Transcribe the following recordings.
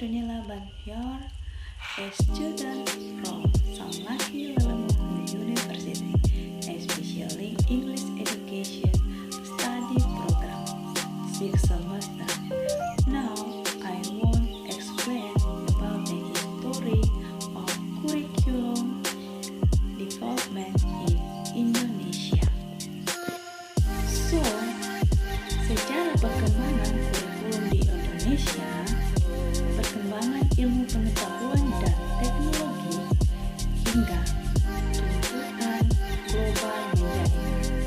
Petronila Bantior, a student from San Lucky Lelemuhu University, especially English Education Study Program, 6th semester. Now, I want to explain about the history of curriculum development in Indonesia. So, sejarah perkembangan kurikulum di Indonesia, perkembangan ilmu pengetahuan dan teknologi, hingga tuntutan global menjadi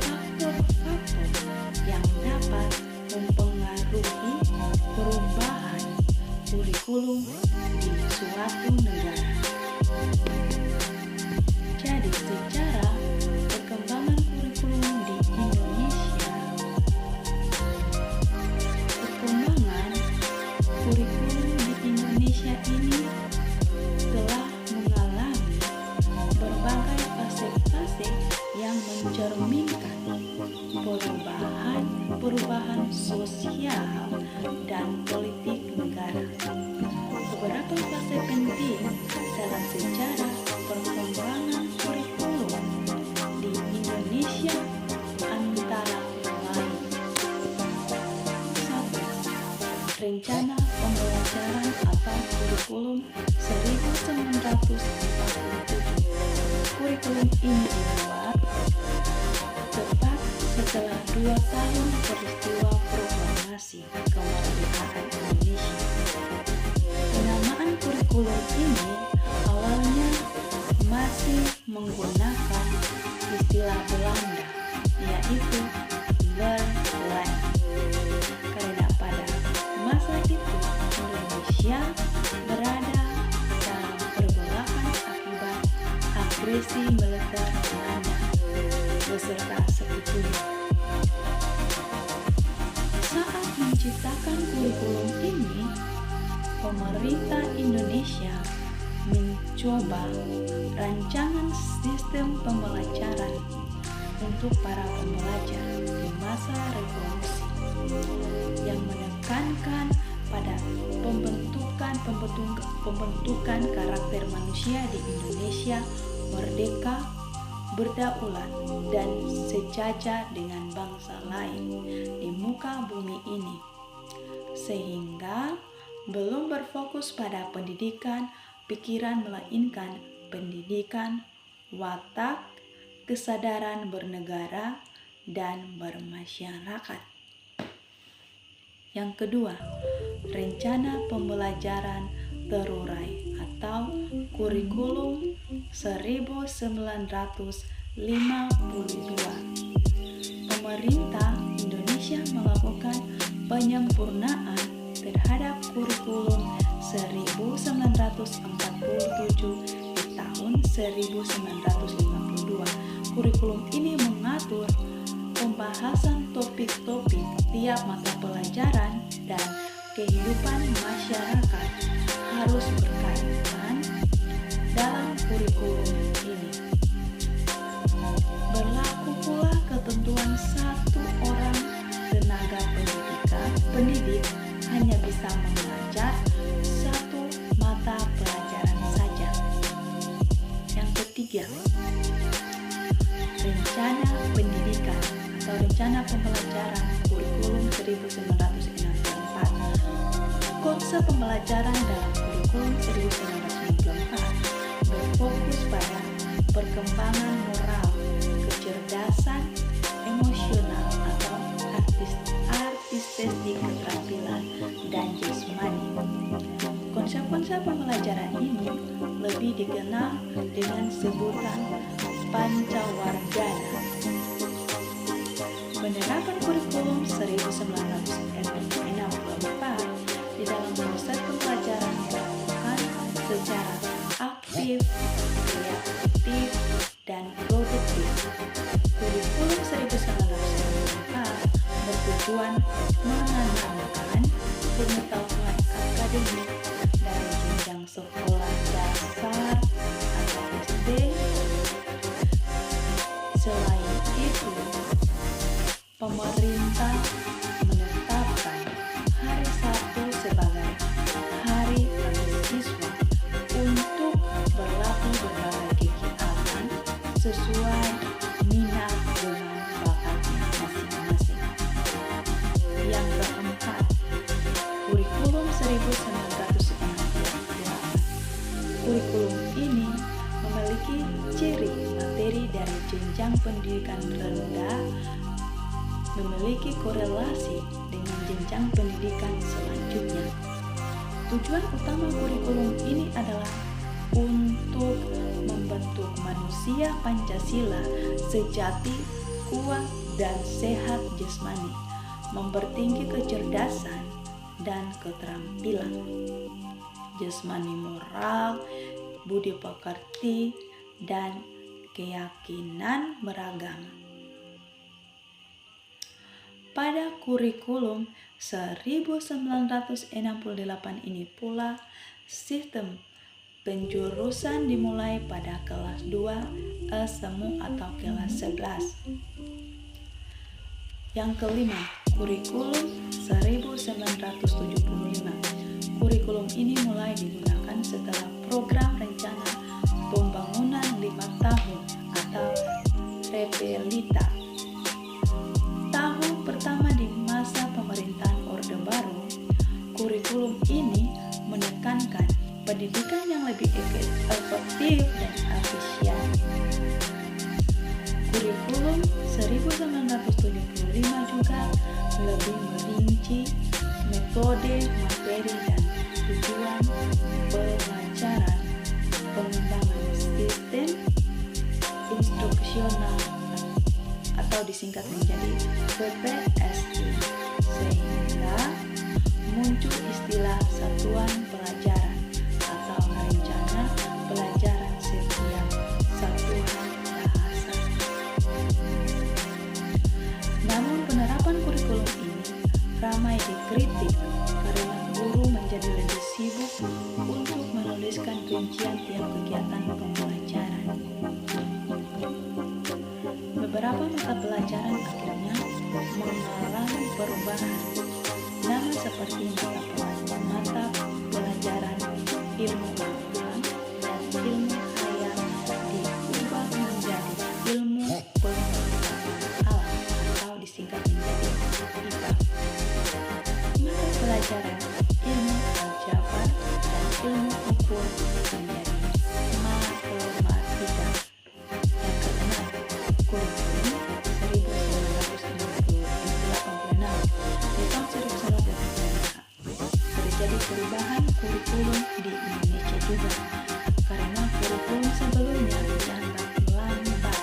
faktor-faktor yang dapat mempengaruhi perubahan kurikulum di suatu negara. Jadi, secara perkembangan kurikulum di Indonesia, perkembangan kurikulum di Indonesia ini telah mengalami berbagai fase-fase yang mencerminkan perubahan sosial dan politik negara. Beberapa fase penting dalam sejarah perkembangan kurikulum di Indonesia antara lain: 1. Rencana pembelajaran atau kurikulum 1947. Kurikulum ini dibuat tepat setelah 2 tahun peristiwa proklamasi kemerdekaan Indonesia. Penamaan kurikulum ini awalnya masih menggunakan istilah Belanda, yaitu Verleen, karena pada masa itu Indonesia berada dalam pergolakan akibat agresi militer Belanda beserta sekutunya. Saat menciptakan kurikulum ini, pemerintah Indonesia mencoba rancangan sistem pembelajaran untuk para pembelajar di masa revolusi yang menekankan pada pembentukan karakter manusia di Indonesia merdeka, berdaulat, dan sejajar dengan bangsa lain di muka bumi ini, sehingga belum berfokus pada pendidikan pikiran melainkan pendidikan watak, kesadaran bernegara, dan bermasyarakat. Yang kedua, rencana pembelajaran terurai atau kurikulum 1952. Pemerintah Indonesia melakukan penyempurnaan terhadap kurikulum 1947 di tahun 1952. Kurikulum ini mengatur pembahasan topik-topik tiap mata pelajaran dan kehidupan masyarakat harus berkaitan dalam kurikulum ini. Berlaku pula ketentuan 1 orang tenaga pendidik hanya bisa mengajar 1 mata pelajaran saja. Yang ketiga, rencana pendidikan atau rencana pembelajaran kurikulum 1964. Konsep pembelajaran dalam kurikulum 1964 berfokus pada perkembangan moral, kecerdasan, emosional atau artistik keterampilan, dan jasmani. Konsep-konsep pembelajaran ini lebih dikenal dengan sebutan Pancawargana. Penerapan kurikulum 1964 di dalam proses pembelajaran dilakukan secara aktif, kreatif, dan produktif. Kurikulum 1964 bertujuan menanamkan pengetahuan akademik dari jenjang sekolah dasar atau SD. Selain itu, pemerintah menetapkan hari Sabtu sebagai hari jenjang pendidikan rendah memiliki korelasi dengan jenjang pendidikan selanjutnya. Tujuan utama kurikulum ini adalah untuk membentuk manusia Pancasila sejati, kuat, dan sehat jasmani, mempertinggi kecerdasan dan keterampilan jasmani, moral, budi pekerti, dan keyakinan beragama. Pada kurikulum 1968 ini pula, sistem penjurusan dimulai pada kelas 2 semu atau kelas 11. Yang kelima, kurikulum 1975. Kurikulum ini mulai digunakan setelah program rencana pembangunan 5 tahun atau Repelita. Tahun pertama di masa pemerintahan Orde Baru, kurikulum ini menekankan pendidikan yang lebih efektif dan efisien. Kurikulum 1975 juga lebih merinci metode, materi, dan tujuan pelajaran, pengembangan sistem instruksional atau disingkat menjadi PPSI, sehingga muncul istilah satuan pelajaran atau rencana pelajaran setiap satuan bahasa. Namun penerapan kurikulum ini ramai dikritik karena guru menjadi lebih sibuk untuk menuliskan rincian tiap kegiatan pembelajaran. Beberapa mata pelajaran akhirnya mengalami perubahan. Nama seperti mata pelajaran ilmu alam dan ilmu hayat diubah menjadi ilmu pengetahuan alam atau disingkat menjadi IPA. Mata pelajaran ilmu aljabar dan ilmu ukur menjadi matematika. Yang keenam, kurikulum 1986 di tahun 1986 terjadi perubahan kurikulum di Indonesia juga, karena kurikulum sebelumnya dianggap lambat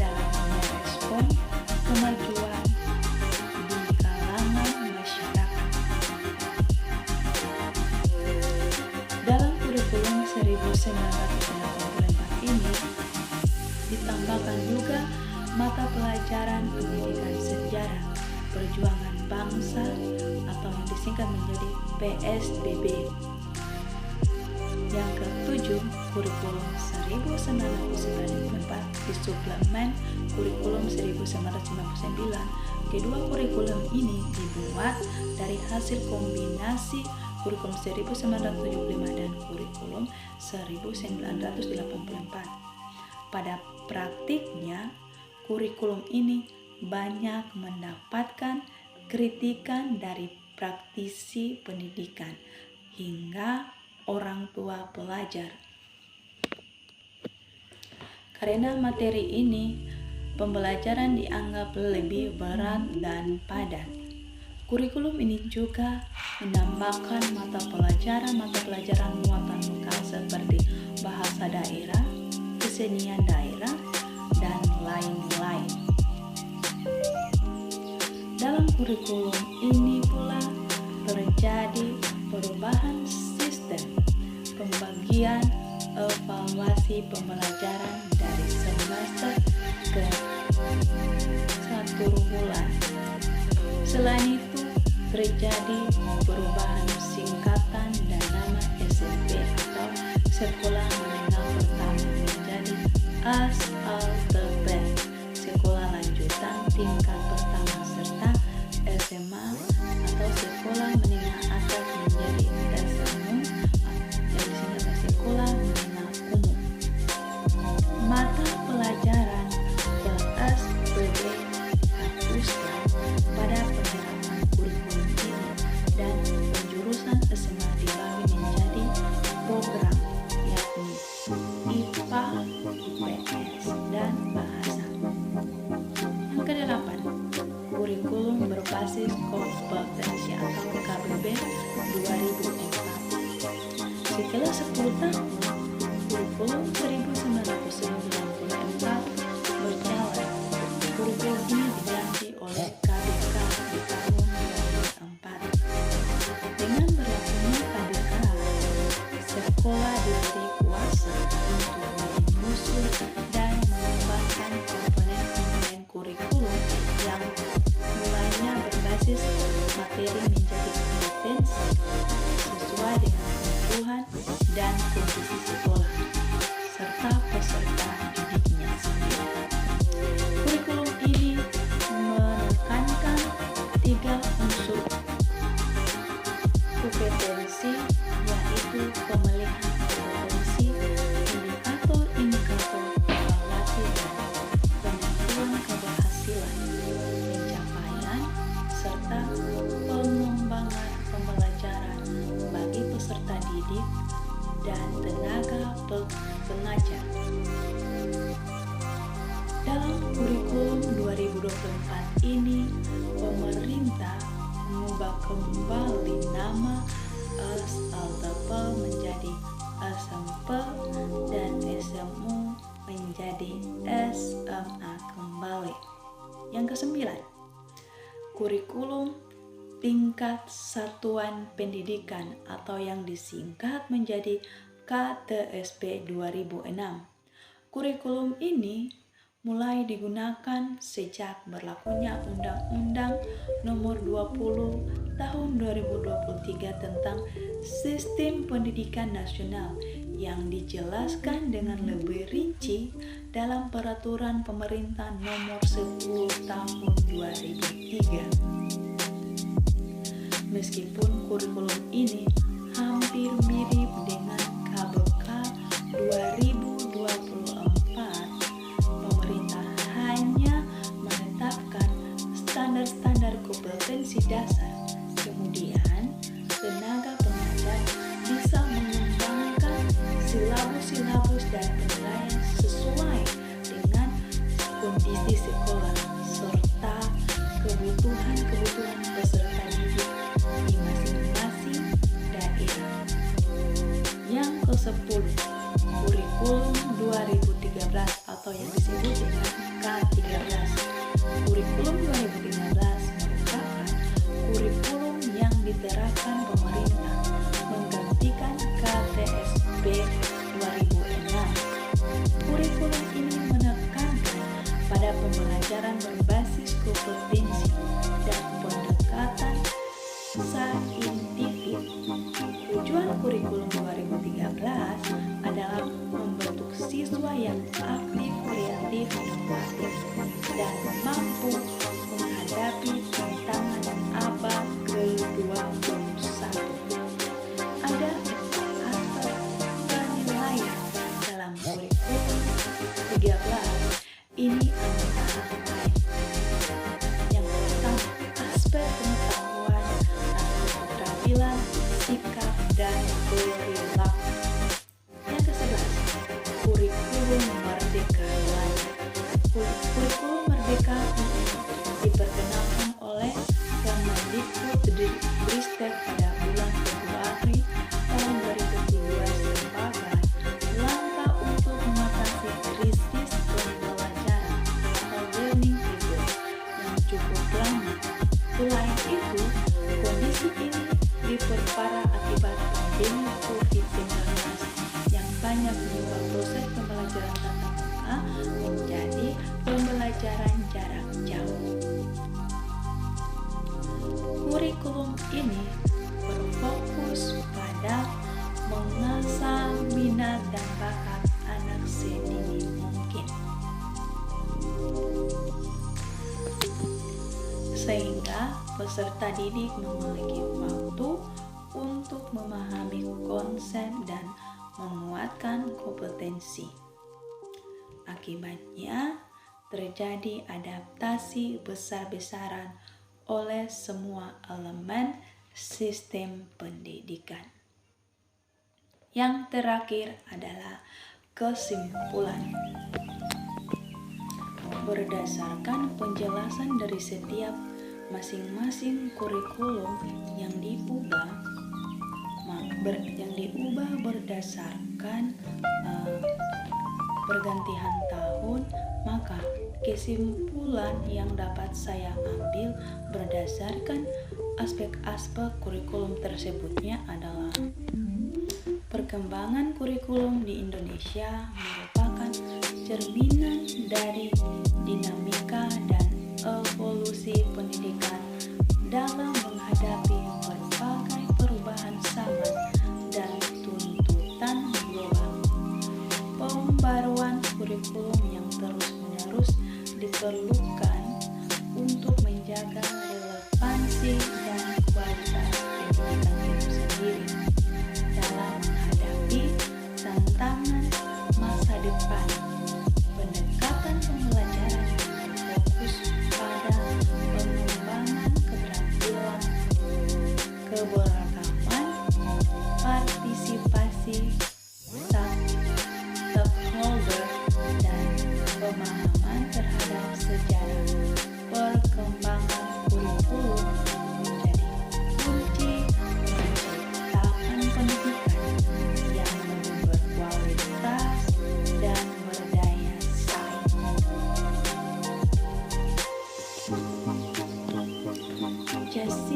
dalam merespon kemajuan di kalangan masyarakat. Dalam kurikulum 1984 ini ditambahkan juga mata pelajaran pendidikan sejarah perjuangan bangsa atau yang disingkat menjadi PSBB. Yang ketujuh, kurikulum 1994 disuplemen kurikulum 1999. Kedua kurikulum ini dibuat dari hasil kombinasi kurikulum 1975 dan kurikulum 1984. Pada praktiknya, kurikulum ini banyak mendapatkan kritikan dari praktisi pendidikan hingga orang tua pelajar. Karena materi ini, pembelajaran dianggap lebih berat dan padat. Kurikulum ini juga menambahkan mata pelajaran muatan lokal seperti bahasa daerah, kesenian daerah, dan lain-lain. Dalam kurikulum ini pula terjadi perubahan sistem pembagian evaluasi pembelajaran dari semester ke 1 bulan. Selain itu, terjadi perubahan singkatan dan nama SMP atau Sekolah Menengah Pertama menjadi SLTP, Sekolah Lanjutan Tingkat Pertama, serta SMA atau Sekolah Menengah Atas menjadi SMU yang disingkat Sekolah Menengah Umum. Mata pelajaran PSBB hapuskan pada penerapan kurikulum ini dan penjurusan SMA dibagi menjadi program yakni IPA, IPS, dan bahasa. Setelah 10 tahun, kurikulum 1994 berjalan. Kurikulum ini diganti oleh KDK di tahun 2004. Dengan berlakunya KDK, sekolah diberi kuasa untuk menyusun dan mengembangkan komponen-komponen kurikulum yang mulanya berbasis materi menjadi kompetensi sesuai dengan kebutuhan dan kondisi sekolah serta peserta didiknya sendiri. Kurikulum ini menekankan 3 unsur kompetensi, yaitu pemilihan kompetensi, indikator-indikator evaluasi dan penentuan keberhasilan, pencapaian, serta pengembangan pembelajaran bagi peserta didik dan tenaga pengajar. Dalam kurikulum 2024 ini, pemerintah mengubah kembali nama SLTP menjadi SMP dan SMU menjadi SMA kembali. Yang ke-9, kurikulum tingkat satuan pendidikan atau yang disingkat menjadi KTSP 2006. Kurikulum ini mulai digunakan sejak berlakunya Undang-Undang Nomor 20 Tahun 2023 tentang Sistem Pendidikan Nasional yang dijelaskan dengan lebih rinci dalam Peraturan Pemerintah Nomor 10 Tahun 2003. Meskipun kurikulum ini hampir mirip dengan KBK 2024, pemerintah hanya menetapkan standar-standar kompetensi dasar. Kemudian, tenaga pengajar bisa mengembangkan silabus-silabus dan penilaian sesuai dengan kondisi sekolah serta kebutuhan-kebutuhan peserta didik di masing-masing daerah. Yang ke-10, kurikulum 2013 atau yang disebut dengan K13. Kurikulum 2013 merupakan kurikulum yang diterapkan pemerintah menggantikan KTSP 2006. Kurikulum ini menekankan pada pembelajaran berbasis kompetensi dan pendekatan saintifik. Tujuan kurikulum 2013 adalah membentuk siswa yang aktif, kreatif, inovatif, dan mampu menghadapi tantangan abad ke-21. Ada 4 aspek penilaian dalam kurikulum 13 ini antara lain. Yang pertama, aspek pengetahuan atau keterampilan, sikap, dan perilaku. Yang ke-11, kurikulum merdeka belajar. Kurikulum merdeka ini diperkenalkan oleh Kemendikbudristek pada bulan Februari tahun 2002 sebagai langkah untuk mengatasi krisis pembelajaran atau learning failure yang cukup lama. Selain itu, kondisi ini diperparah akibat pandemi COVID-19 yang banyak mengubah proses pembelajaran tatap muka menjadi pembelajaran jarak jauh. Kurikulum ini berfokus pada mengasah minat dan bakat anak sedini mungkin, sehingga peserta didik memiliki waktu untuk memahami konsep dan menguatkan kompetensi. Akibatnya, terjadi adaptasi besar-besaran oleh semua elemen sistem pendidikan. Yang terakhir adalah kesimpulan. Berdasarkan penjelasan dari setiap masing-masing kurikulum yang diubah, yang diubah berdasarkan pergantian tahun, maka kesimpulan yang dapat saya ambil berdasarkan aspek-aspek kurikulum tersebutnya adalah perkembangan kurikulum di Indonesia merupakan cerminan dari dinamika dan evolusi pendidikan dalam menghadapi berbagai perubahan zaman dan tuntutan global. Pembaruan kurikulum yang terus-menerus diperlukan untuk menjaga relevansi dan kualitas pendidikan itu sendiri dalam menghadapi tantangan masa depan. Pendekatan pembelajaran yang berfokus pada pengembangan keterampilan, keberagaman, partisipasi stakeholder, dan pemahaman terhadap sejarah perkembangan kurikulum menjadi kunci menciptakan pendidikan yang lebih berkualitas dan berdaya saing. Just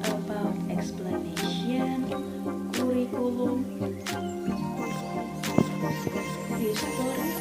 about explanation, curriculum, history,